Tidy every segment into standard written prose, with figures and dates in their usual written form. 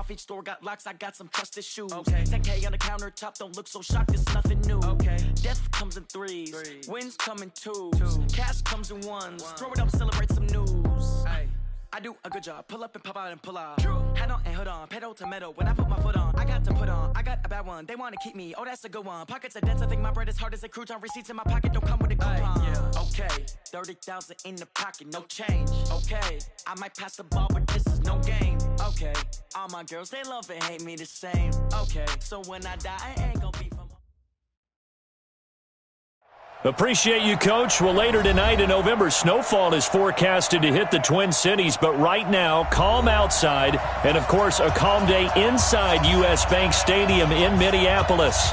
off each store, got locks, I got some trusted shoes. Okay. 10K on the countertop, don't look so shocked, it's nothing new. Okay. Death comes in threes. Wins come in twos. Cash comes in ones. Throw it up, celebrate some news. Ay. I do a good job, pull up and pop out and pull out. Head on and hood on, pedal to metal. When I put my foot on, I got to put on. I got a bad one, they want to keep me. Oh, that's a good one. Pockets are dense, I think my bread is hard as a crouton. Receipts in my pocket don't come with a coupon. Okay, 30,000 in the pocket, no change. Okay, I might pass the ball, but this is no game. Okay, all my girls, they love and hate me the same. Okay, so when I die, I ain't gonna be from... Appreciate you, Coach. Well, later tonight in November, snowfall is forecasted to hit the Twin Cities, but right now, calm outside, and, of course, a calm day inside U.S. Bank Stadium in Minneapolis.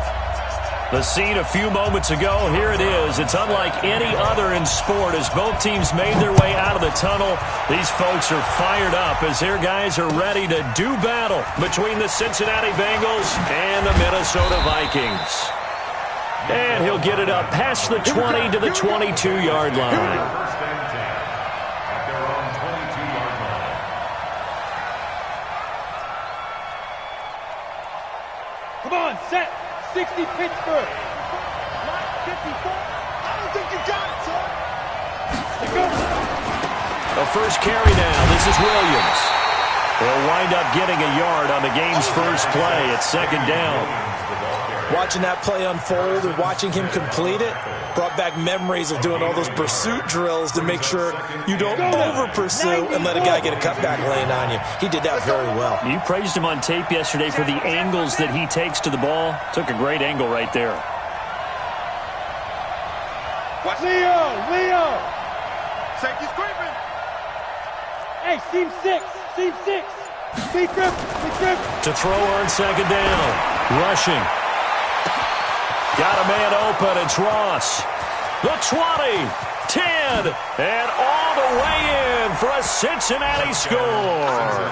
The scene a few moments ago, here it is. It's unlike any other in sport as both teams made their way out of the tunnel. These folks are fired up as their guys are ready to do battle between the Cincinnati Bengals and the Minnesota Vikings. And he'll get it up past the 20 to the 22-yard line. Come on, set. 60 Pittsburgh. 54. I don't think you got it, son. The first carry now. This is Williams. He'll wind up getting a yard on the game's first play. It's second down. Watching that play unfold and watching him complete it brought back memories of doing all those pursuit drills to make sure you don't over-pursue and let a guy get a cutback lane on you. He did that very well. You praised him on tape yesterday for the angles that he takes to the ball. Took a great angle right there. Watch Leo! Safety's creeping. Hey, seam six. Speed grip. To throw on second down. Rushing. Got a man open. It's Ross. The 20, 10, and all the way in for a Cincinnati score.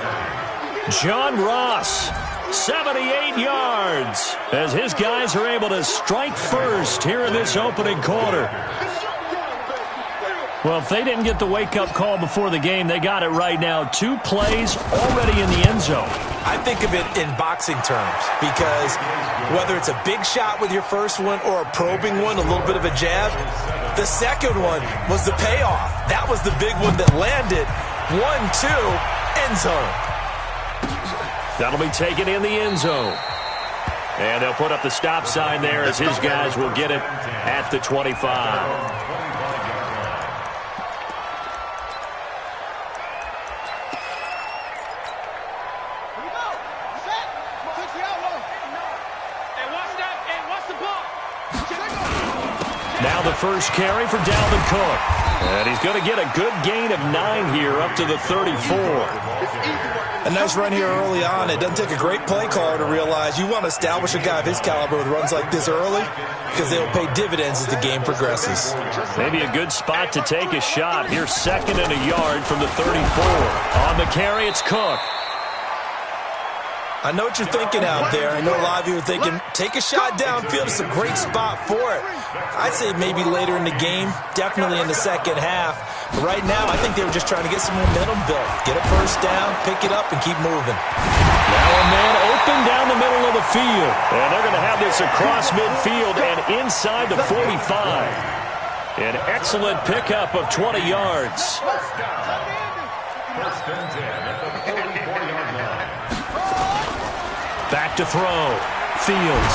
John Ross, 78 yards, as his guys are able to strike first here in this opening quarter. Well, if they didn't get the wake-up call before the game, they got it right now. 2 plays already in the end zone. I think of it in boxing terms because whether it's a big shot with your first one or a probing one, a little bit of a jab, the second one was the payoff. That was the big one that landed. 1-2, end zone. That'll be taken in the end zone. And they'll put up the stop sign there as his guys will get it at the 25. Now the first carry for Dalvin Cook. And he's going to get a good gain of 9 here up to the 34. A nice run here early on. It doesn't take a great play caller to realize you want to establish a guy of his caliber with runs like this early because they'll pay dividends as the game progresses. Maybe a good spot to take a shot. Here's second and a yard from the 34. On the carry, it's Cook. I know what you're thinking out there. I know a lot of you are thinking, take a shot downfield. It's a great spot for it. I'd say maybe later in the game, definitely in the second half. But right now, I think they were just trying to get some momentum built. Get a first down, pick it up, and keep moving. Now a man open down the middle of the field. And they're going to have this across midfield and inside the 45. An excellent pickup of 20 yards. First and 10 at the 44-yard line. Back to throw. Fields.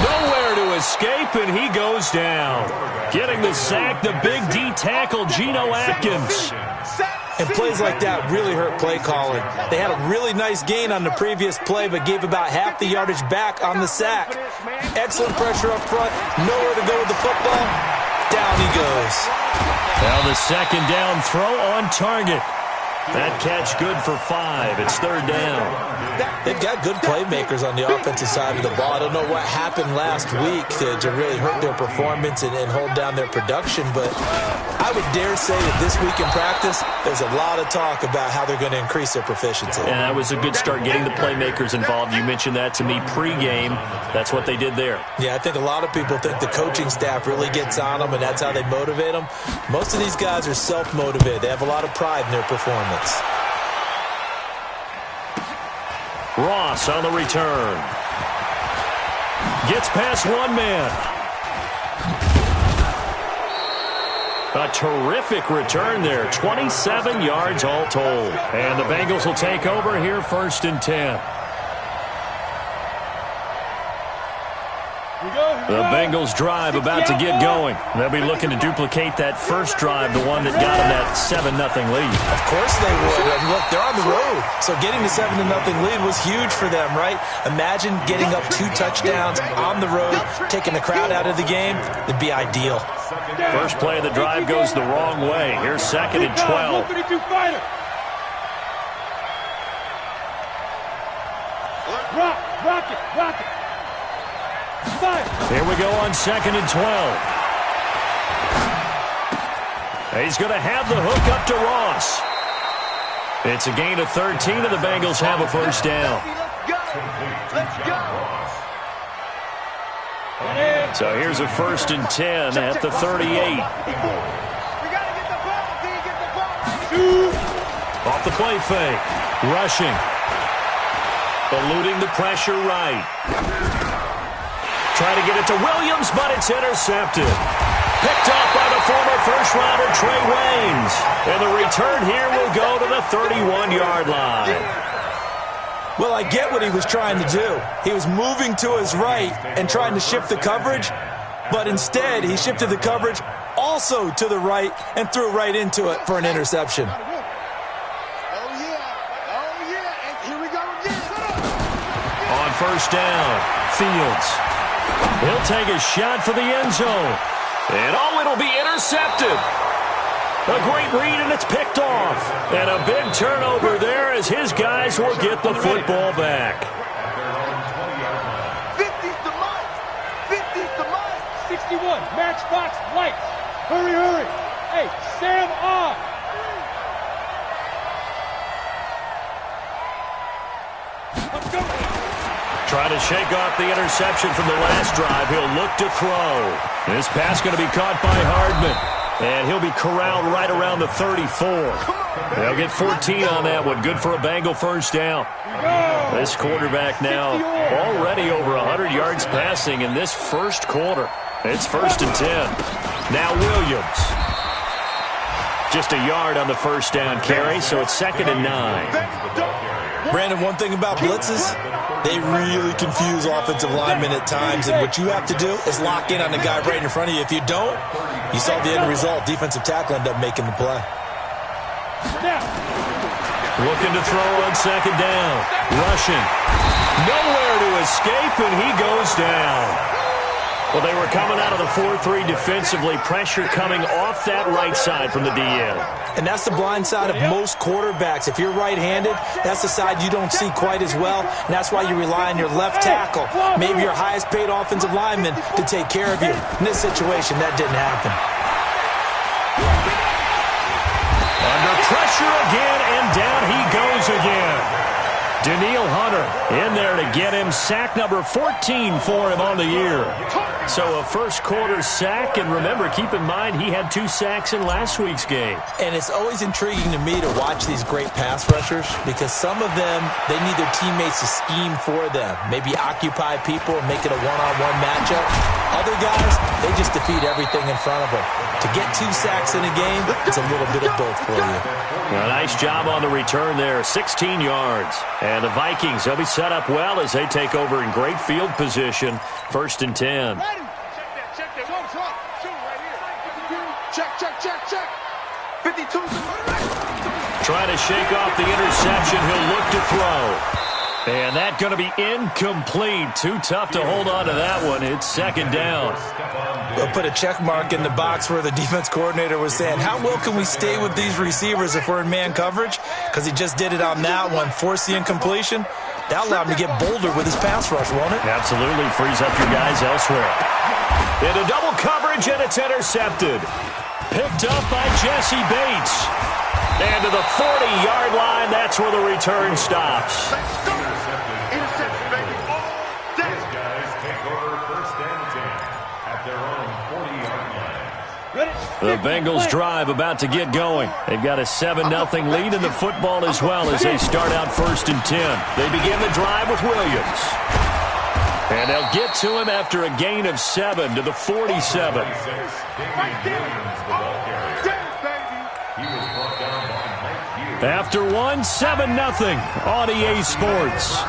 Nowhere to escape, and he goes down. Getting the sack, the big D tackle, Geno Atkins. And plays like that really hurt play calling. They had a really nice gain on the previous play, but gave about half the yardage back on the sack. Excellent pressure up front. Nowhere to go with the football. Down he goes. Now the second down throw on target. That catch good for 5. It's third down. They've got good playmakers on the offensive side of the ball. I don't know what happened last week to really hurt their performance and hold down their production, but I would dare say that this week in practice, there's a lot of talk about how they're going to increase their proficiency. And that was a good start getting the playmakers involved. You mentioned that to me pregame. That's what they did there. Yeah, I think a lot of people think the coaching staff really gets on them, and that's how they motivate them. Most of these guys are self-motivated. They have a lot of pride in their performance. Ross on the return. Gets past one man. A terrific return there. 27 yards all told. And the Bengals will take over here 1st and 10. The Bengals drive about to get going. They'll be looking to duplicate that first drive, the one that got them that 7-0 lead. Of course they would. And look, they're on the road. So getting the 7-0 lead was huge for them, right? Imagine getting up 2 touchdowns on the road, taking the crowd out of the game. It'd be ideal. First play of the drive goes the wrong way. Here's 2nd and 12. Rock it. Here we go on 2nd and 12. He's going to have the hook up to Ross. It's a gain of 13, and the Bengals have a first down. Let's go. So here's a 1st and 10 at the 38. We got to get the ball. Can you get the ball? Off the play fake. Rushing. Eluding the pressure right. Trying to get it to Williams, but it's intercepted. Picked off by the former first-rounder Trey Waynes. And the return here will go to the 31-yard line. Well, I get what he was trying to do. He was moving to his right and trying to shift the coverage, but instead he shifted the coverage also to the right and threw right into it for an interception. And here we go again. On first down, Fields. He'll take a shot for the end zone. And it'll be intercepted. A great read, and it's picked off. And a big turnover there as his guys will get the football back. 50's the mark. 50's the mark. 61, matchbox lights. Hurry. Hey, Sam on. Let's go. Trying to shake off the interception from the last drive. He'll look to throw. This pass going to be caught by Hardman. And he'll be corralled right around the 34. They'll get 14 on that one. Good for a Bengal first down. This quarterback now already over 100 yards passing in this first quarter. It's 1st and 10. Now Williams. Just a yard on the first down carry, so it's 2nd and 9. Brandon, one thing about blitzes, they really confuse offensive linemen at times, and what you have to do is lock in on the guy right in front of you. If you don't, you saw the end result. Defensive tackle ended up making the play. Looking to throw on 2nd down. Rushing. Nowhere to escape, and he goes down. Well, they were coming out of the 4-3 defensively. Pressure coming off that right side from the DN. And that's the blind side of most quarterbacks. If you're right-handed, that's the side you don't see quite as well. And that's why you rely on your left tackle, maybe your highest-paid offensive lineman, to take care of you. In this situation, that didn't happen. Under pressure again, and down he goes again. Daniil Hunter in there to get him sack number 14 for him on the year. So a first quarter sack, and remember, keep in mind he had 2 sacks in last week's game. And it's always intriguing to me to watch these great pass rushers because some of them, they need their teammates to scheme for them. Maybe occupy people and make it a one-on-one matchup. Other guys, they just defeat everything in front of them. To get 2 sacks in a game, it's a little bit of both for you. A nice job on the return there, 16 yards. And the Vikings, they'll be set up well as they take over in great field position. 1st and 10. Check that. Shoot right here. Check. 52's the mark. Trying to shake off the interception. He'll look to throw. And that's going to be incomplete. Too tough to hold on to that one. It's 2nd down. We'll put a check mark in the box where the defense coordinator was saying, how well can we stay with these receivers if we're in man coverage? Because he just did it on that one. Force the incompletion. That'll allow him to get bolder with his pass rush, won't it? Absolutely. Frees up your guys elsewhere. Into double coverage, and it's intercepted. Picked up by Jesse Bates. And to the 40-yard line, that's where the return stops. Interception, baby. These guys take over 1st and 10 at their own 40-yard line. Ready? The Bengals drive about to get going. They've got a 7-0 lead in the football as well as they start out 1st and 10. They begin the drive with Williams. And they'll get to him after a gain of 7 to the 47. After one, 7-0 on EA Sports.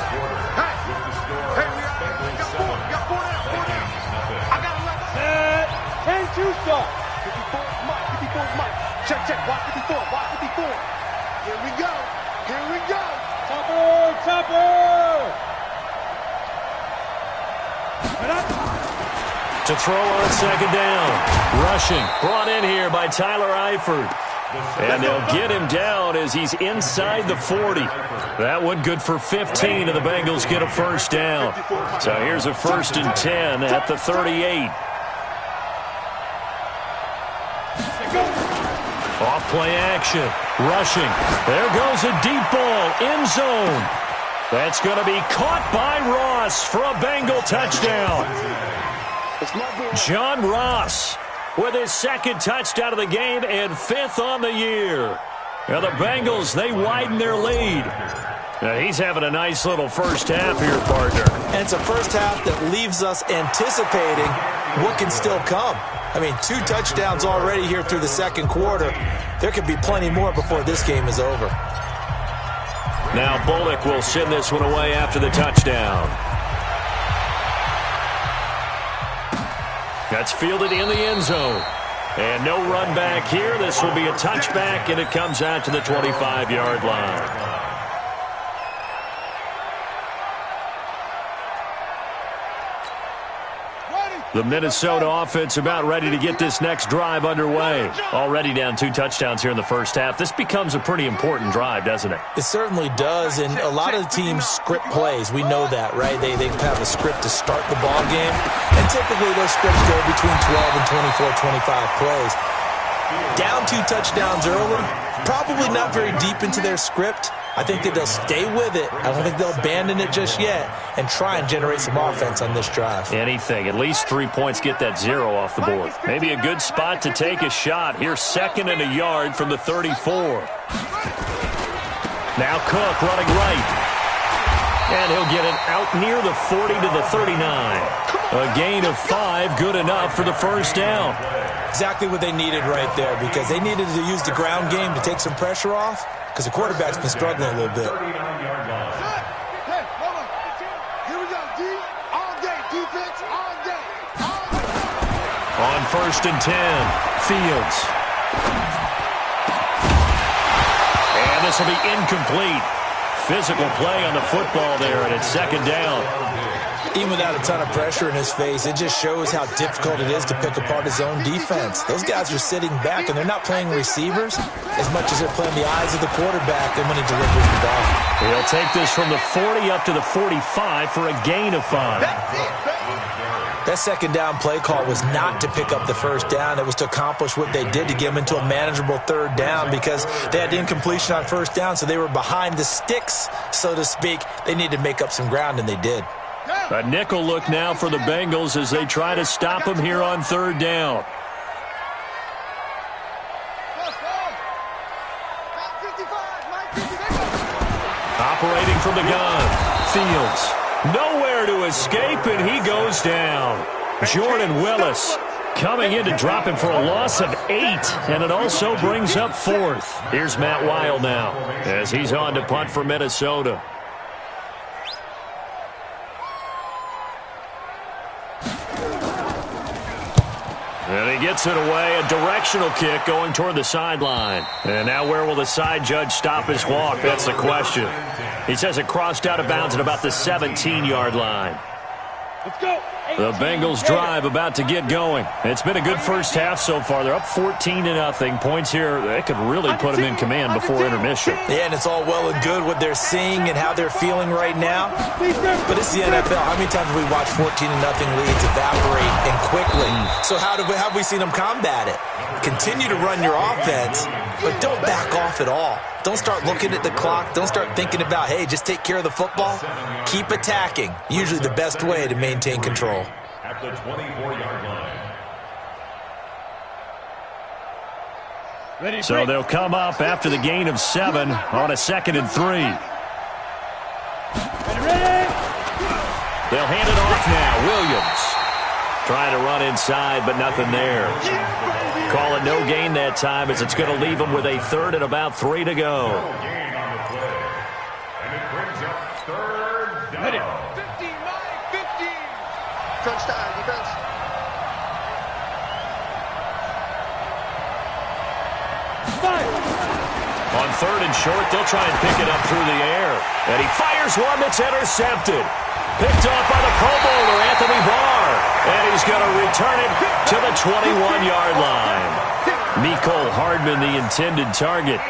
Check, watch 54, watch 54. Here we go. Topper. To throw on 2nd down. Rushing, brought in here by Tyler Eifert. And they'll get him down as he's inside the 40. That one good for 15, and the Bengals get a 1st down. So here's a 1st and 10 at the 38. Off play action, rushing. There goes a deep ball, end zone. That's going to be caught by Ross for a Bengal touchdown. John Ross with his 2nd touchdown of the game and 5th on the year. Now the Bengals, they widen their lead. Now he's having a nice little first half here, partner. And it's a first half that leaves us anticipating what can still come. I mean, 2 touchdowns already here through the 2nd quarter. There could be plenty more before this game is over. Now Bullock will send this one away after the touchdown. That's fielded in the end zone. And no run back here. This will be a touchback, and it comes out to the 25-yard line. The Minnesota offense about ready to get this next drive underway. Already down 2 touchdowns here in the first half. This becomes a pretty important drive, doesn't it? It certainly does, and a lot of the teams script plays. We know that, right? They have a script to start the ball game, and typically those scripts go between 12 and 24, 25 plays. Down 2 touchdowns early, probably not very deep into their script. I think that they'll stay with it. I don't think they'll abandon it just yet and try and generate some offense on this drive. Anything. At least 3 points, get that 0 off the board. Maybe a good spot to take a shot. Here's 2nd and a yard from the 34. Now Cook running right. And he'll get it out near the 40 to the 39. A gain of 5, good enough for the 1st down. Exactly what they needed right there, because they needed to use the ground game to take some pressure off, because the quarterback's been struggling a little bit. Hey, hold on. Here we go, D. All day. Defense, all day. On 1st and 10, Fields. And this will be incomplete. Physical play on the football there, and it's 2nd down. Even without a ton of pressure in his face, it just shows how difficult it is to pick apart his own defense. Those guys are sitting back, and they're not playing receivers as much as they're playing the eyes of the quarterback and when he delivers the ball. He'll take this from the 40 up to the 45 for a gain of 5. That 2nd down play call was not to pick up the 1st down. It was to accomplish what they did to get them into a manageable 3rd down, because they had incompletion on 1st down, so they were behind the sticks, so to speak. They needed to make up some ground, and they did. A nickel look now for the Bengals as they try to stop him here on 3rd down. Operating from the gun, Fields. Nowhere to escape, and he goes down. Jordan Willis coming in to drop him for a loss of 8, and it also brings up 4th. Here's Matt Weil now as he's on to punt for Minnesota. And he gets it away, a directional kick going toward the sideline. And now where will the side judge stop his walk? That's the question. He says it crossed out of bounds at about the 17-yard line. Let's go. The Bengals drive about to get going. It's been a good first half so far. They're up 14-0. Points here, they could really put them in command before intermission. Yeah, and it's all well and good what they're seeing and how they're feeling right now. But it's the NFL. How many times have we watched 14-0 leads evaporate and quickly? So how have we seen them combat it? Continue to run your offense, but don't back off at all. Don't start looking at the clock. Don't start thinking about, hey, just take care of the football. Keep attacking. Usually the best way to maintain control. At the 24-yard line. So they'll come up after the gain of 7 on a 2nd and 3. They'll hand it off now. Williams trying to run inside, but nothing there. Call it no gain that time as it's going to leave them with a 3rd and about 3 to go. Ready. 15, 15. Crunch time, defense. On 3rd and short, they'll try and pick it up through the air. And he fires one that's intercepted. Picked off by the Pro Bowler, Anthony Barr. And he's going to return it to the 21-yard line. Mecole Hardman, the intended target.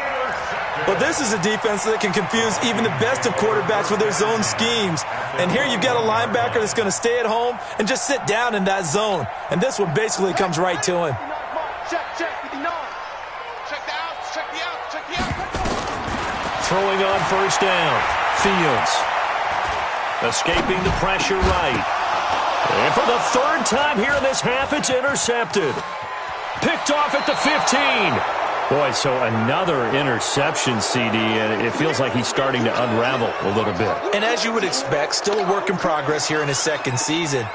Well, this is a defense that can confuse even the best of quarterbacks with their zone schemes. And here you've got a linebacker that's going to stay at home and just sit down in that zone. And this one basically comes right to him. Check, 59. Check the outs, check the outs, check the outs. Throwing on 1st down. Fields. Escaping the pressure right. And for the 3rd time here in this half, it's intercepted. Picked off at the 15. Boy, so another interception, CD, and it feels like he's starting to unravel a little bit. And as you would expect, still a work in progress here in his 2nd season.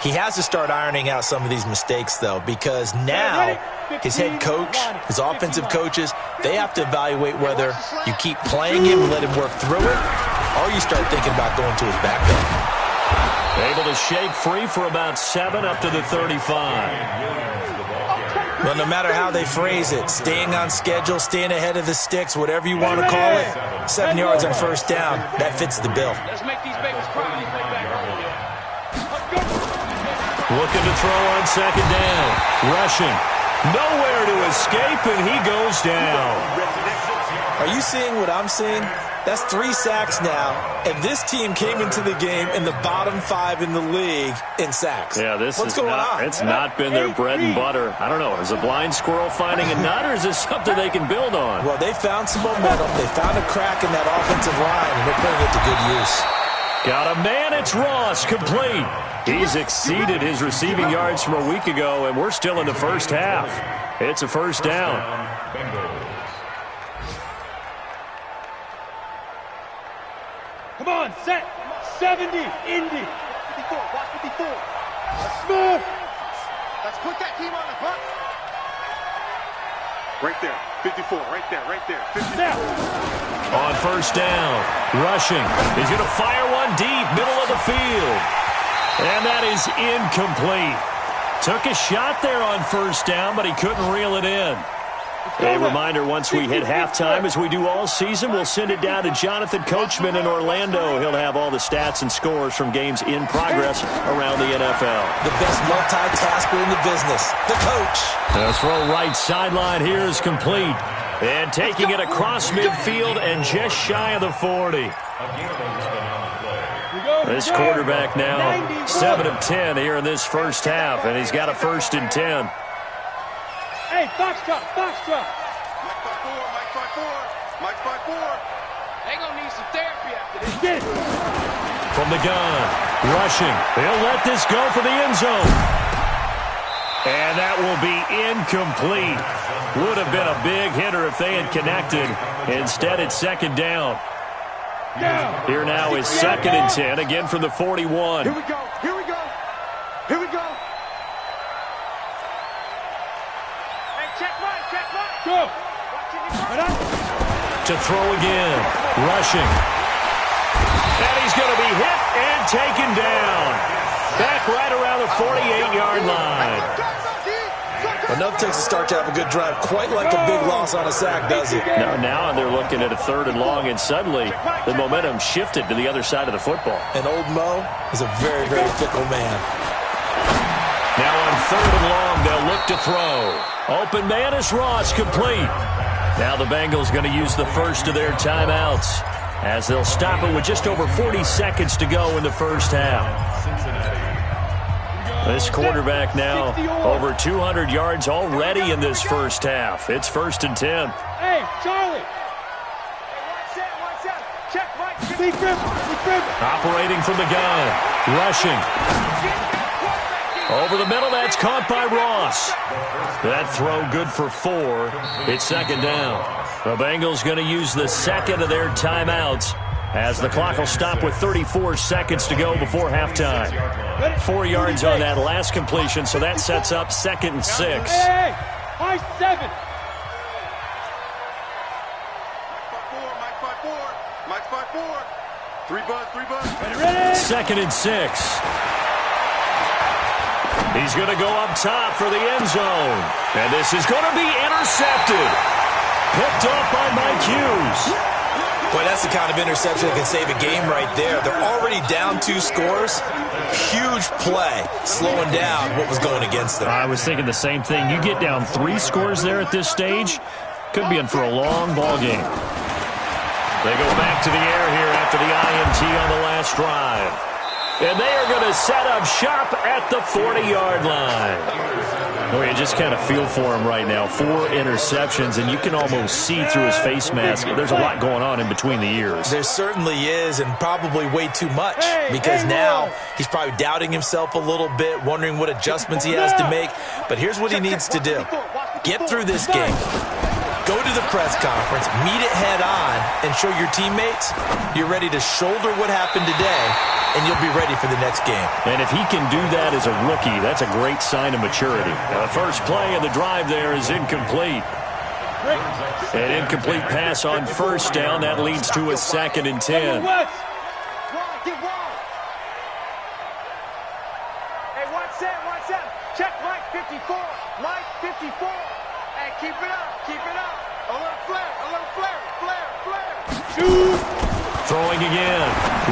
He has to start ironing out some of these mistakes, though, because now his head coach, his offensive coaches, they have to evaluate whether you keep playing him and let him work through it, or you start thinking about going to his backup. Able to shake free for about 7 up to the 35. Well, no matter how they phrase it, staying on schedule, staying ahead of the sticks, whatever you want to call it, 7 yards on 1st down, that fits the bill. Let's make these babies cry. Looking to throw on 2nd down. Rushing. Nowhere to escape, and he goes down. Are you seeing what I'm seeing? That's 3 sacks now, and this team came into the game in the bottom 5 in the league in sacks. Yeah, What's going on? It's not been their bread and butter. I don't know. Is a blind squirrel finding a nut, or is this something they can build on? Well, they found some momentum. They found a crack in that offensive line, and they're putting it to good use. Got a man. It's Ross, complete. He's exceeded his receiving yards from a week ago, and we're still in the 1st half. It's a 1st down. Come on, set. 70, Indy. 54, watch 54. Smith. Let's put that team on the clock. Right there, 54, right there, 54. On 1st down, rushing. He's going to fire one deep, middle of the field. And that is incomplete. Took a shot there on 1st down, but he couldn't reel it in. A reminder, once we hit halftime, as we do all season, we'll send it down to Jonathan Coachman in Orlando. He'll have all the stats and scores from games in progress around the NFL. The best multitasker in the business, the coach. The throw right sideline here is complete. And taking it across midfield and just shy of the 40. This quarterback now 7 of 10 here in this 1st half, and he's got a 1st and 10. Hey, box drop. Mike 5-4. They gonna need some therapy after this. From the gun, rushing. He'll let this go for the end zone. And that will be incomplete. Would have been a big hitter if they had connected. Instead, it's 2nd down. Here now is 2nd and 10, again from the 41. Here we go. Check right. Go. To throw again. Rushing. And he's going to be hit and taken down. Back right around the 48-yard line. Enough takes to start to have a good drive. Quite like a big loss on a sack, does it? Now they're looking at a 3rd and long, and suddenly the momentum shifted to the other side of the football. And old Mo is a very, very fickle man. Now on 3rd and long, they'll look to throw. Open man is Ross, complete. Now the Bengals going to use the first of their timeouts as they'll stop it with just over 40 seconds to go in the 1st half. This quarterback now over 200 yards already in this 1st half. It's 1st and 10. Hey, Charlie. Check right. Be crib. Operating from the gun. Rushing. Over the middle, that's caught by Ross. That throw good for 4. It's second down. The Bengals going to use the second of their timeouts as the clock will stop with 34 seconds to go before halftime. 4 yards on that last completion, so that sets up 2nd and 6. Hey, high 7. Mike 5-4. 3 buzz. Ready? 2nd and 6. He's going to go up top for the end zone. And this is going to be intercepted. Picked off by Mike Hughes. Boy, that's the kind of interception that can save a game right there. They're already down 2 scores. Huge play, slowing down what was going against them. I was thinking the same thing. You get down 3 scores there at this stage, could be in for a long ball game. They go back to the air here after the INT on the last drive. And they are going to set up shop at the 40-yard line. Oh, you just kind of feel for him right now. 4 interceptions, and you can almost see through his face mask. There's a lot going on in between the ears. There certainly is, and probably way too much, because now he's probably doubting himself a little bit, wondering what adjustments he has to make. But here's what he needs to do. Get through this game. Go to the press conference, meet it head on, and show your teammates you're ready to shoulder what happened today, and you'll be ready for the next game. And if he can do that as a rookie, that's a great sign of maturity. Now, the first play of the drive there is incomplete. An incomplete pass on first down. That leads to a 2nd and 10. Hey, watch that. Check Mike 54. Mike 54. Hey, keep it up. A little flare. Shoot. Throwing again.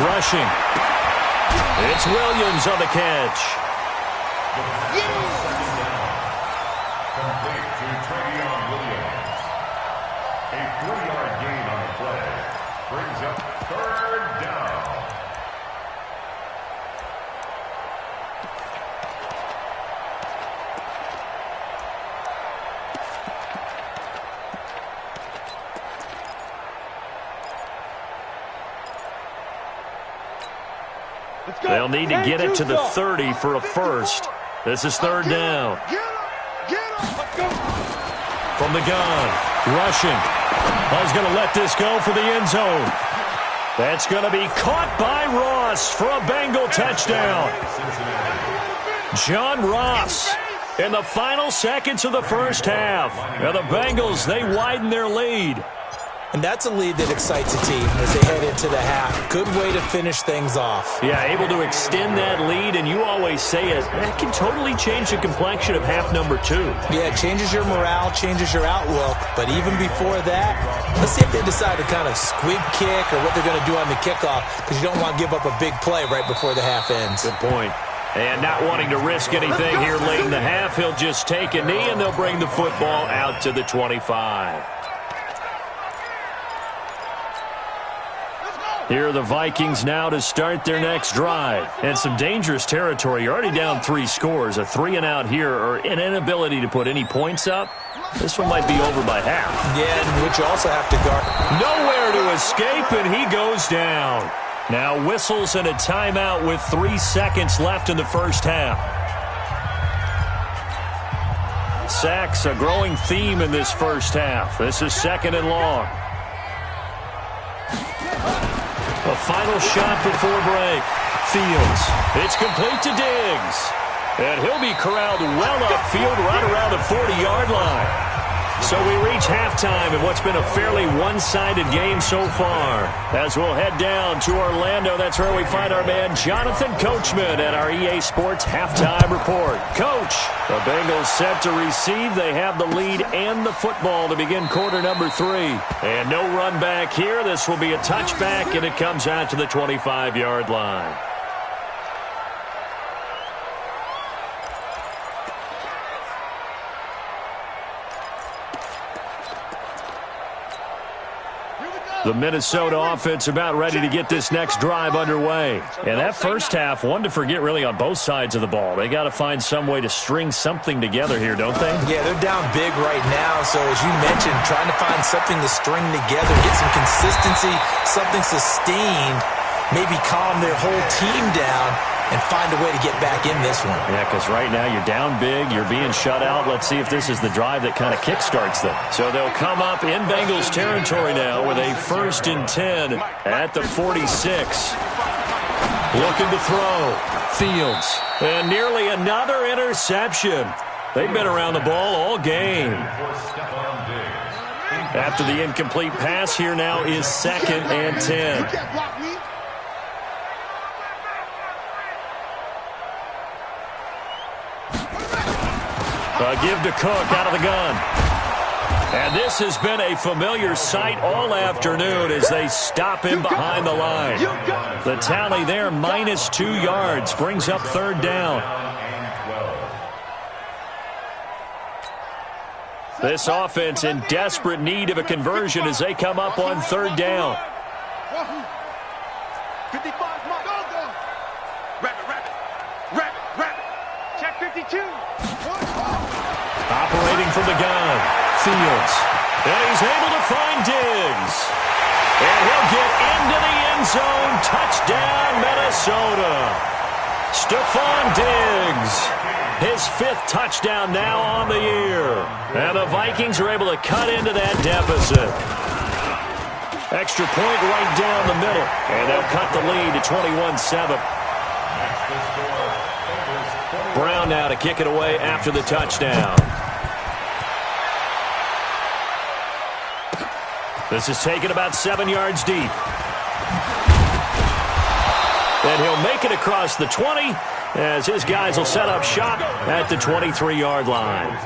Rushing. It's Williams on the catch. Complete to Travion Williams. A 3-yard gain on the play. Brings up 3rd down. They'll need to get it to the 30 for a first. This is 3rd down. From the gun, rushing. He's going to let this go for the end zone. That's going to be caught by Ross for a Bengal touchdown. John Ross in the final seconds of the first half. Now the Bengals, they widen their lead. And that's a lead that excites a team as they head into the half. Good way to finish things off. Yeah, able to extend that lead, and you always say it, that can totally change the complexion of half number 2. Yeah, it changes your morale, changes your outlook. But even before that, let's see if they decide to kind of squib kick or what they're going to do on the kickoff, because you don't want to give up a big play right before the half ends. Good point. And not wanting to risk anything here late in the half, he'll just take a knee, and they'll bring the football out to the 25. Here are the Vikings now to start their next drive. And some dangerous territory. You're already down 3 scores. A 3-and-out here, or an inability to put any points up. This one might be over by half. Yeah, and which you also have to guard. Nowhere to escape, and he goes down. Now whistles and a timeout with 3 seconds left in the first half. Sacks, a growing theme in this first half. This is 2nd and long. A final shot before break. Fields. It's complete to Diggs. And he'll be corralled well upfield right around the 40-yard line. So we reach halftime in what's been a fairly one-sided game so far. As we'll head down to Orlando, that's where we find our man Jonathan Coachman at our EA Sports Halftime Report. Coach, the Bengals set to receive. They have the lead and the football to begin quarter number 3. And no run back here. This will be a touchback, and it comes out to the 25-yard line. The Minnesota offense about ready to get this next drive underway. And that first half, one to forget really on both sides of the ball. They got to find some way to string something together here, don't they? Yeah, they're down big right now. So as you mentioned, trying to find something to string together, get some consistency, something sustained, maybe calm their whole team down. and find a way to get back in this one. Yeah, because right now you're down big, you're being shut out. Let's see if this is the drive that kind of kickstarts them. So they'll come up in Bengals territory now with a 1st and 10 at the 46. Looking to throw. Fields. And nearly another interception. They've been around the ball all game. After the incomplete pass, here now is 2nd and 10. A give to Cook out of the gun. And this has been a familiar sight all afternoon as they stop him behind the line. The tally there, -2 yards, brings up 3rd down. This offense in desperate need of a conversion as they come up on 3rd down. 55, Rabbit. Check 52. Operating from the gun, Fields. And he's able to find Diggs. And he'll get into the end zone. Touchdown, Minnesota. Stephon Diggs. His 5th touchdown now on the year. And the Vikings are able to cut into that deficit. Extra point right down the middle. And they'll cut the lead to 21-7. Brown now to kick it away after the touchdown. This is taken about 7 yards deep. And he'll make it across the 20 as his guys will set up shop at the 23-yard line.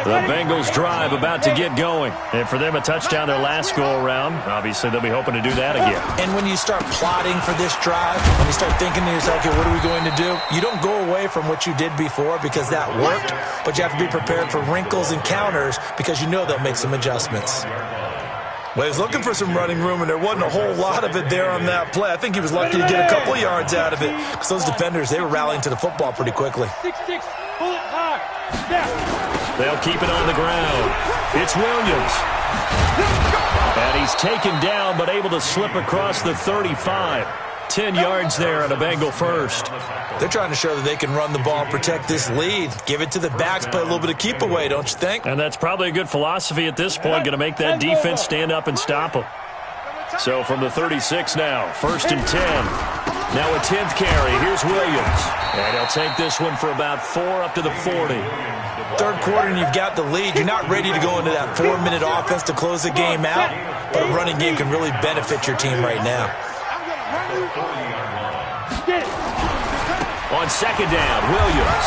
The Bengals drive about to get going. And for them, a touchdown their last go-around. Obviously, they'll be hoping to do that again. And when you start plotting for this drive, when you start thinking to yourself, okay, what are we going to do? You don't go away from what you did before because that worked, but you have to be prepared for wrinkles and counters because you know they'll make some adjustments. Well, he was looking for some running room, and there wasn't a whole lot of it there on that play. I think he was lucky to get a couple yards out of it because those defenders, they were rallying to the football pretty quickly. 6-6, pull it hard. Snap. They'll keep it on the ground. It's Williams. And he's taken down but able to slip across the 35. 10 yards there on a Bengal 1st. They're trying to show that they can run the ball, protect this lead. Give it to the backs, play a little bit of keep away, don't you think? And that's probably a good philosophy at this point, going to make that defense stand up and stop them. So from the 36 now, 1st and 10. Now a 10th carry. Here's Williams. And he'll take this one for about 4 up to the 40. 3rd quarter and you've got the lead. You're not ready to go into that 4-minute offense to close the game out, but a running game can really benefit your team right now. On 2nd down, Williams.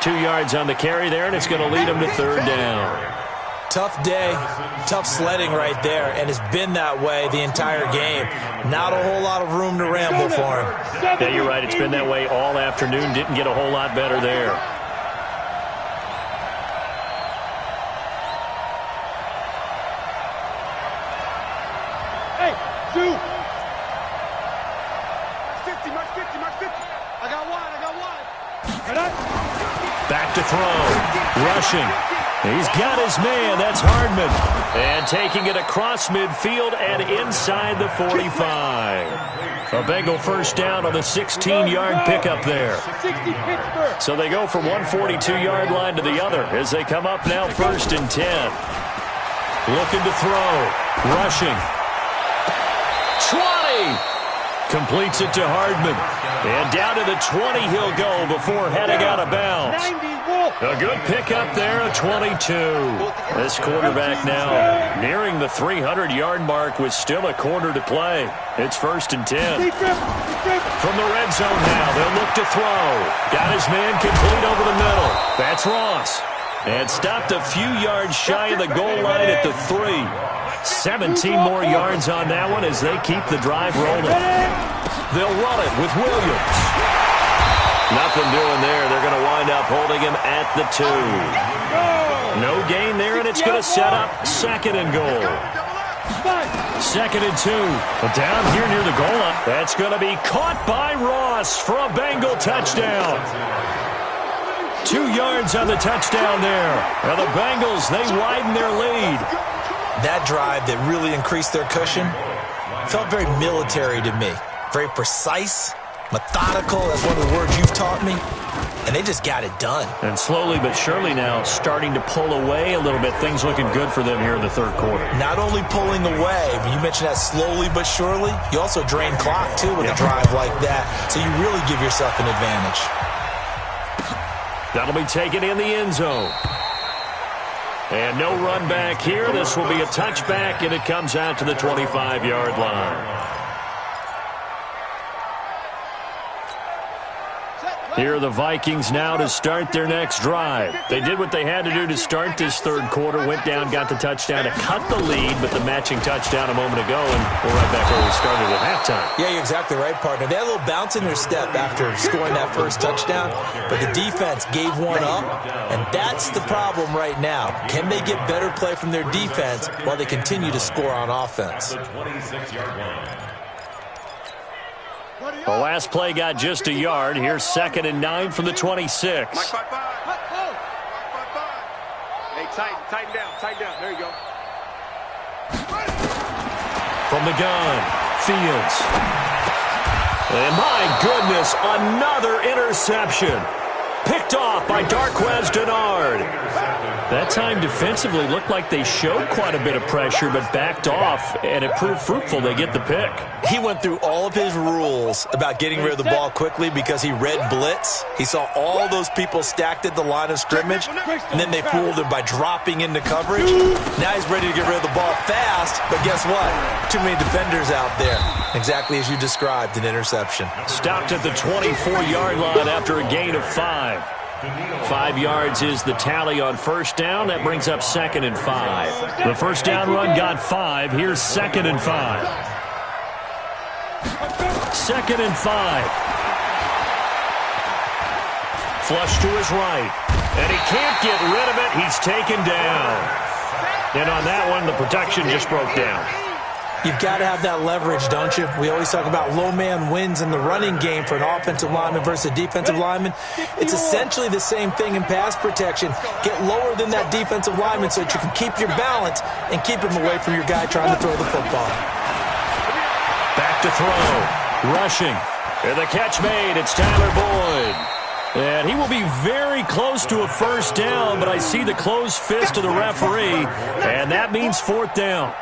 2 yards on the carry there, and it's going to lead him to 3rd down. Tough day, tough sledding right there, and it's been that way the entire game. Not a whole lot of room to ramble for him. Yeah, you're right. It's been that way all afternoon. Didn't get a whole lot better there. Hey, Sue. Mark 50. I got one. Back to throw. Rushing. He's got his man. That's Hardman. And taking it across midfield and inside the 45. A Bengal 1st down on the 16-yard pickup there. So they go from one 42-yard line to the other as they come up now 1st and 10. Looking to throw. Rushing. 20. Completes it to Hardman. And down to the 20 he'll go before heading out of bounds. A good pickup there, a 22. This quarterback now nearing the 300-yard mark with still a quarter to play. It's 1st and 10. From the red zone now, they'll look to throw. Got his man complete over the middle. That's Ross. And stopped a few yards shy of the goal line at the 3. 17 more yards on that one as they keep the drive rolling. They'll run it with Williams. Nothing doing there. They're going to wind up holding him at the 2. No gain there, and it's going to set up 2nd and goal. 2nd and 2. But down here near the goal line. That's going to be caught by Ross for a Bengal touchdown. 2 yards on the touchdown there. And the Bengals, they widen their lead. That drive that really increased their cushion, Felt very military to me. Very precise, methodical. That's one of the words you've taught me. And they just got it done. And slowly but surely now starting to pull away a little bit. Things looking good for them here in the third quarter. Not only pulling away, but you mentioned that slowly but surely. You also drain clock, too, with a drive like that. So you really give yourself an advantage. That'll be taken in the end zone. And no run back here. This will be a touchback, and it comes out to the 25-yard line. Here are the Vikings now to start their next drive. They did what they had to do to start this third quarter, went down, got the touchdown to cut the lead, but the matching touchdown a moment ago, and we're right back where we started at halftime. Yeah, you're exactly right, partner. They had a little bounce in their step after scoring that first touchdown, but the defense gave one up, and that's the problem right now. Can they get better play from their defense while they continue to score on offense? The 26-yard line. The last play got just a yard. Here's 2nd and 9 from the 26. Mike, 5-5. Hey, tighten down. There you go. From the gun, Fields. And my goodness, another interception. Picked off by Darqueze Dennard. That time defensively looked like they showed quite a bit of pressure, but backed off, and it proved fruitful. They get the pick. He went through all of his rules about getting rid of the ball quickly because he read blitz. He saw all those people stacked at the line of scrimmage, and then they fooled him by dropping into coverage. Now he's ready to get rid of the ball fast, but guess what? Too many defenders out there. Exactly as you described, an interception. Stopped at the 24-yard line after a gain of 5. 5 yards is the tally on first down. That brings up 2nd and 5. The first down run got 5. Here's 2nd and 5. 2nd and 5. Flush to his right. And he can't get rid of it. He's taken down. And on that one, the protection just broke down. You've got to have that leverage, don't you? We always talk about low man wins in the running game for an offensive lineman versus a defensive lineman. It's essentially the same thing in pass protection. Get lower than that defensive lineman so that you can keep your balance and keep him away from your guy trying to throw the football. Back to throw. Rushing. And the catch made. It's Tyler Boyd. And he will be very close to a first down, but I see the closed fist of the referee, and that means 4th down.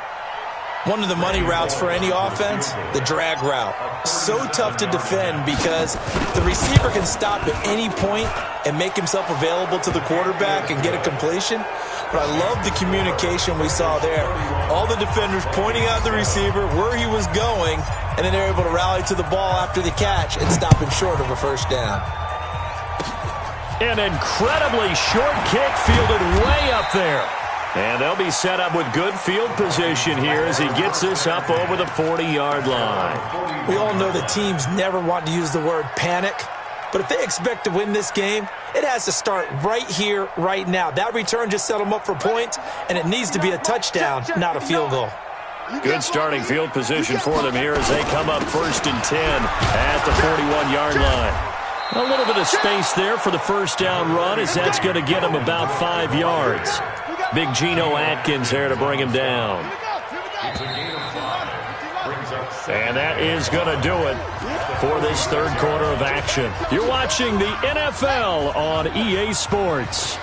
One of the money routes for any offense, the drag route. So tough to defend because the receiver can stop at any point and make himself available to the quarterback and get a completion. But I love the communication we saw there. All the defenders pointing out the receiver, where he was going, and then they're able to rally to the ball after the catch and stop him short of a first down. An incredibly short kick fielded way up there. And they'll be set up with good field position here as he gets this up over the 40-yard line. We all know that teams never want to use the word panic, but if they expect to win this game, it has to start right here, right now. That return just set them up for points, and it needs to be a touchdown, not a field goal. Good starting field position for them here as they come up 1st and 10 at the 41-yard line. A little bit of space there for the first down run as that's going to get him about 5 yards. Big Geno Atkins there to bring him down. And that is going to do it for this third quarter of action. You're watching the NFL on EA Sports.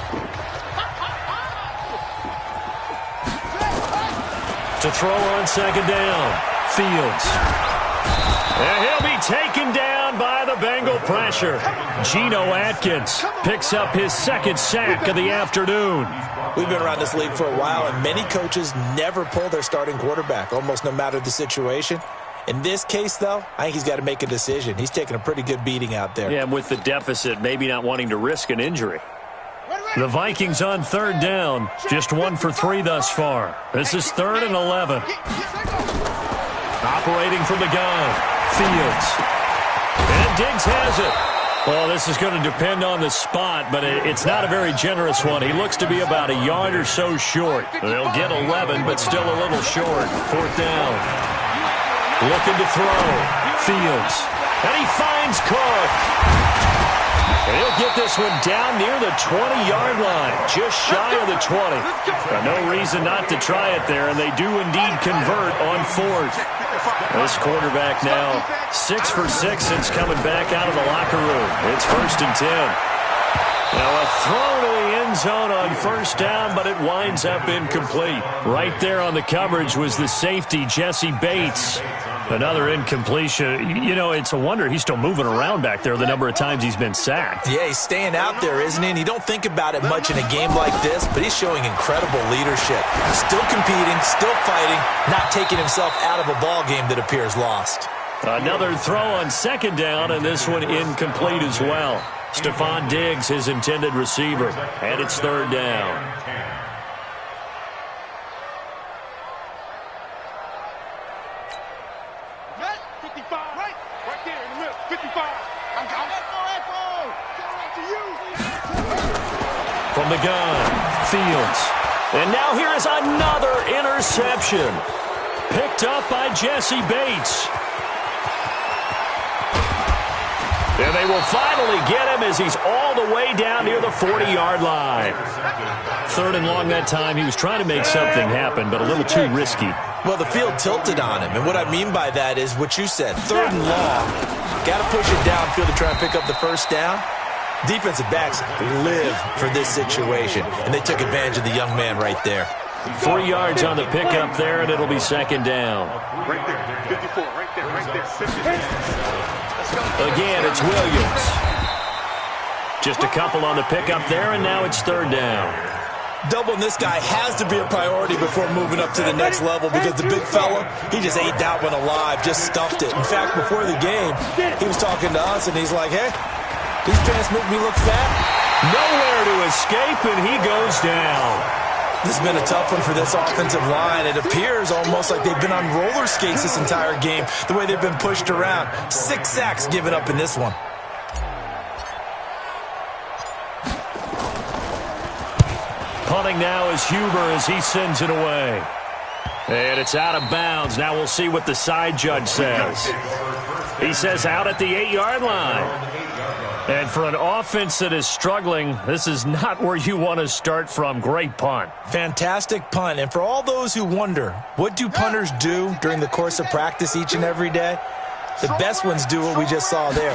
To throw on 2nd down, Fields. And he'll be taken down by the Bengal pressure. Geno Atkins picks up his 2nd sack of the afternoon. We've been around this league for a while, and many coaches never pull their starting quarterback, almost no matter the situation. In this case, though, I think he's got to make a decision. He's taking a pretty good beating out there. Yeah, and with the deficit, maybe not wanting to risk an injury. The Vikings on 3rd down, just 1 for 3 thus far. This is 3rd and 11. Operating from the gun, Fields. And Diggs has it. Well, this is going to depend on the spot, but it's not a very generous one. He looks to be about a yard or so short. They'll get 11, but still a little short. 4th down. Looking to throw. Fields. And he finds Cook. And he'll get this one down near the 20-yard line, just shy of the 20. No reason not to try it there, and they do indeed convert on fourth. This quarterback now 6 for 6 since coming back out of the locker room. It's 1st and 10. Now a throw to the end zone on first down, but it winds up incomplete. Right there on the coverage was the safety, Jesse Bates. Another incompletion. You know, it's a wonder he's still moving around back there the number of times he's been sacked. Yeah, he's staying out there, isn't he? And you don't think about it much in a game like this, but he's showing incredible leadership. Still competing, still fighting, not taking himself out of a ball game that appears lost. Another throw on second down, and this one incomplete as well. Stephon Diggs, his intended receiver, and it's 3rd down. From the gun, Fields. And now here is another interception. Picked up by Jesse Bates. And they will finally get him as he's all the way down near the 40-yard line. 3rd and long that time. He was trying to make something happen, but a little too risky. Well, the field tilted on him, and what I mean by that is what you said. 3rd and long. Got to push it downfield to try and pick up the first down. Defensive backs live for this situation, and they took advantage of the young man right there. 3 yards on the pickup there, and it'll be 2nd down. Right there, 54, right there, right there, 50. Again, it's Williams. Just a couple on the pickup there, and now it's 3rd down. Doubling this guy has to be a priority before moving up to the next level because the big fella, he just ate that one alive, just stuffed it. In fact, before the game, he was talking to us, and he's like, hey, these pants make me look fat. Nowhere to escape, and he goes down. This has been a tough one for this offensive line. It appears almost like they've been on roller skates this entire game, the way they've been pushed around. 6 sacks given up in this one. Punting now is Huber as he sends it away. And it's out of bounds. Now we'll see what the side judge says. He says out at the 8-yard line. And for an offense that is struggling, this is not where you want to start from. Great punt. Fantastic punt. And for all those who wonder, what do punters do during the course of practice each and every day? The best ones do what we just saw there.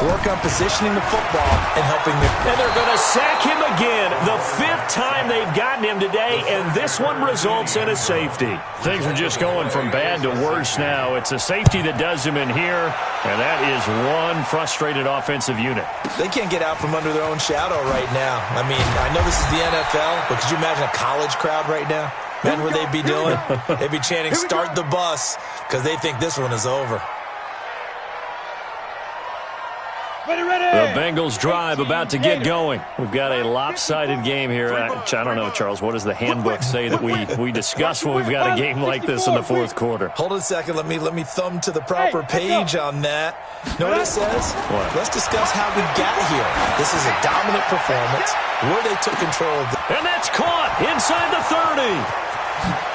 Work on positioning the football and helping them. And they're going to sack him again. The 5th time they've gotten him today, and this one results in a safety. Things are just going from bad to worse now. It's a safety that does him in here, and that is one frustrated offensive unit. They can't get out from under their own shadow right now. I mean, I know this is the NFL, but could you imagine a college crowd right now? Man, what they'd be doing? They'd be chanting, start the bus, because they think this one is over. The Bengals drive about to get going. We've got a lopsided game here. I don't know, Charles, what does the handbook say that we discuss when we've got a game like this in the 4th quarter? Hold on a second. Let me thumb to the proper page on that. Know what it says? What? Let's discuss how we got here. This is a dominant performance where they took control of the... And that's caught inside the 30.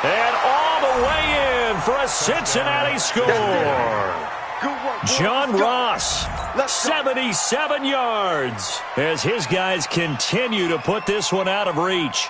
And all the way in for a Cincinnati score. John Ross, 77 yards, as his guys continue to put this one out of reach.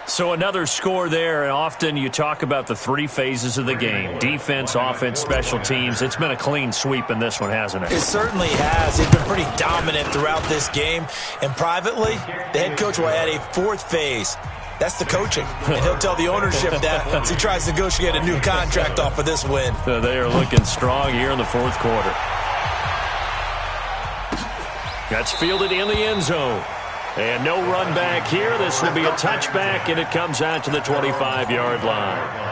So another score there, and often you talk about the 3 phases of the game. Defense, offense, special teams. It's been a clean sweep in this one, hasn't it? It certainly has. They've been pretty dominant throughout this game. And privately, the head coach will add a 4th phase. That's the coaching. And he'll tell the ownership that as he tries to negotiate a new contract off of this win. So they are looking strong here in the 4th quarter. That's fielded in the end zone. And no run back here. This will be a touchback, and it comes out to the 25-yard line.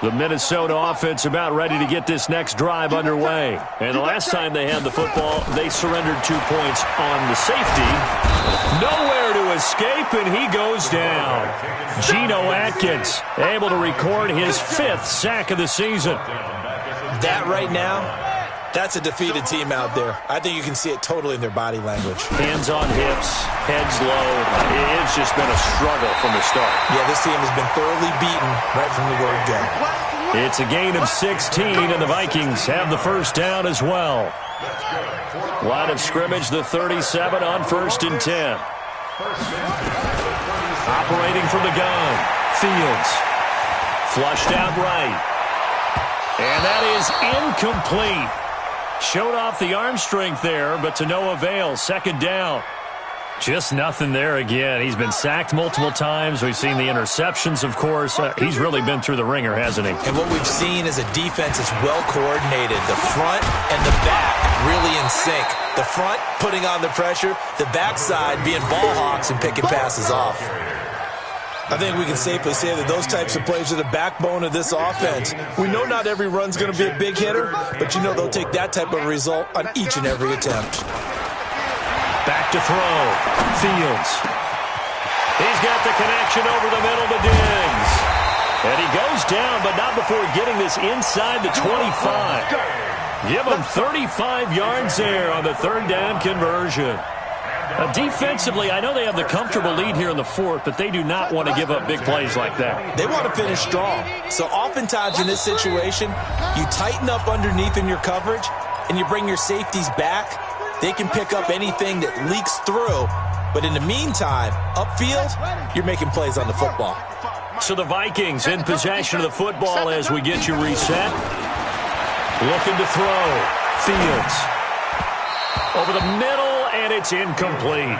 The Minnesota offense about ready to get this next drive underway. And the last time they had the football, they surrendered 2 points on the safety. Nowhere to escape, and he goes down. Geno Atkins able to record his 5th sack of the season. That right now That's a defeated team out there. I think you can see it totally in their body language. Hands on hips, heads low. It's just been a struggle from the start. Yeah, this team has been thoroughly beaten right from the word go. It's a gain of 16, and the Vikings have the first down as well. Line of scrimmage, the 37 on 1st and 10. Operating from the gun, Fields. Flushed out right. And that is incomplete. Showed off the arm strength there, but to no avail. 2nd down. Just nothing there again. He's been sacked multiple times. We've seen the interceptions, of course. He's really been through the ringer, hasn't he? And what we've seen is a defense that's well coordinated. The front and the back really in sync. The front putting on the pressure, the backside being ball hawks and picking passes off. I think we can safely say that those types of plays are the backbone of this offense. We know not every run's going to be a big hitter, but you know they'll take that type of result on each and every attempt. Back to throw. Fields. He's got the connection over the middle to Diggs. And he goes down, but not before getting this inside the 25. Give him 35 yards there on the 3rd down conversion. Defensively, I know they have the comfortable lead here in the 4th, but they do not want to give up big plays like that. They want to finish strong. So oftentimes in this situation, you tighten up underneath in your coverage, and you bring your safeties back. They can pick up anything that leaks through. But in the meantime, upfield, you're making plays on the football. So the Vikings in possession of the football as we get you reset. Looking to throw. Fields. Over the middle, and it's incomplete.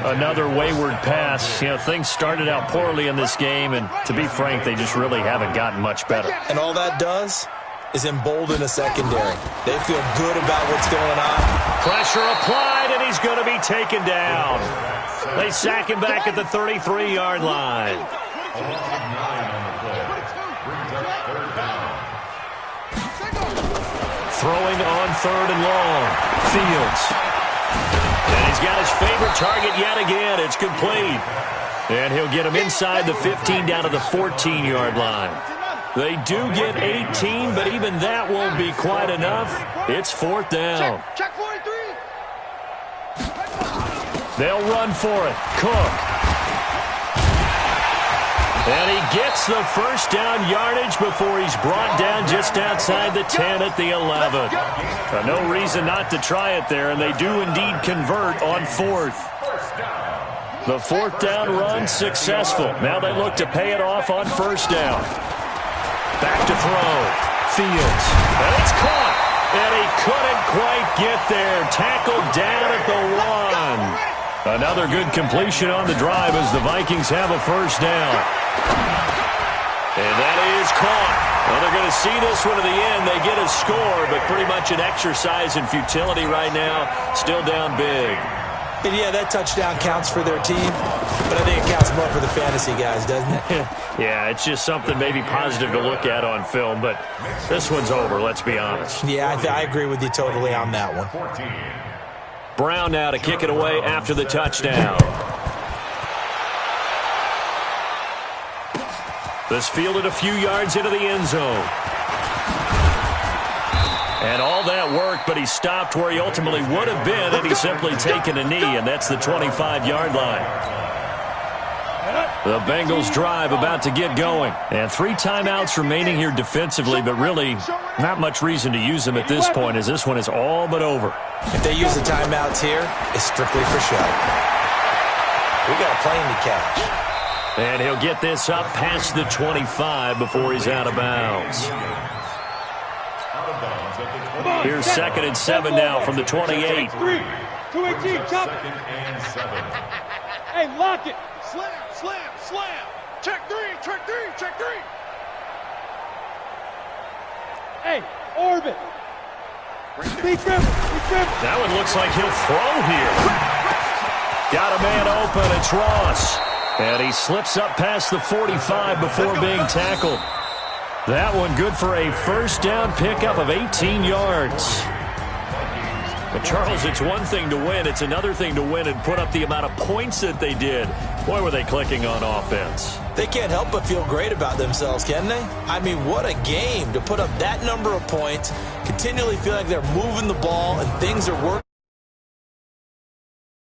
Another wayward pass. You know, things started out poorly in this game, and to be frank, they just really haven't gotten much better. And all that does is embolden a secondary. They feel good about what's going on. Pressure applied, and he's going to be taken down. They sack him back at the 33-yard line. Throwing on 3rd and long. Fields. And he's got his favorite target yet again. It's complete. And he'll get him inside the 15 down to the 14-yard line. They do get 18, but even that won't be quite enough. It's 4th down. Check 43. They'll run for it. Cook. And he gets the first down yardage before he's brought down just outside the 10 at the 11. No reason not to try it there, and they do indeed convert on 4th. The 4th down run successful. Now they look to pay it off on 1st down. Back to throw. Fields. And it's caught. And he couldn't quite get there. Tackled down at the 1. Another good completion on the drive as the Vikings have a first down. And that is caught. Well, they're going to see this one to the end. They get a score, but pretty much an exercise in futility right now. Still down big. And yeah, that touchdown counts for their team, but I think it counts more for the fantasy guys, doesn't it? Yeah, it's just something maybe positive to look at on film, but this one's over, let's be honest. Yeah, I agree with you totally on that one. Brown now to kick it away after the touchdown. This fielded a few yards into the end zone. And all that worked, but he stopped where he ultimately would have been had he simply taken a knee, and that's the 25-yard line. The Bengals drive about to get going. And 3 timeouts remaining here defensively, but really not much reason to use them at this point as this one is all but over. If they use the timeouts here, it's strictly for show. We got a plane to catch. And he'll get this up past the 25 before he's out of bounds. Here's 2nd and 7 now from the 28. 2-18, chop it. Hey, lock it. Slam, slam, slam. Check 3, check 3, check 3. Hey, orbit. Be careful, be careful. That one looks like he'll throw here. Got a man open, it's Ross. And he slips up past the 45 before being tackled. That one good for a first down pickup of 18 yards. And Charles, it's one thing to win. It's another thing to win and put up the amount of points that they did. Boy, were they clicking on offense. They can't help but feel great about themselves, can they? I mean, what a game to put up that number of points, continually feel like they're moving the ball and things are working.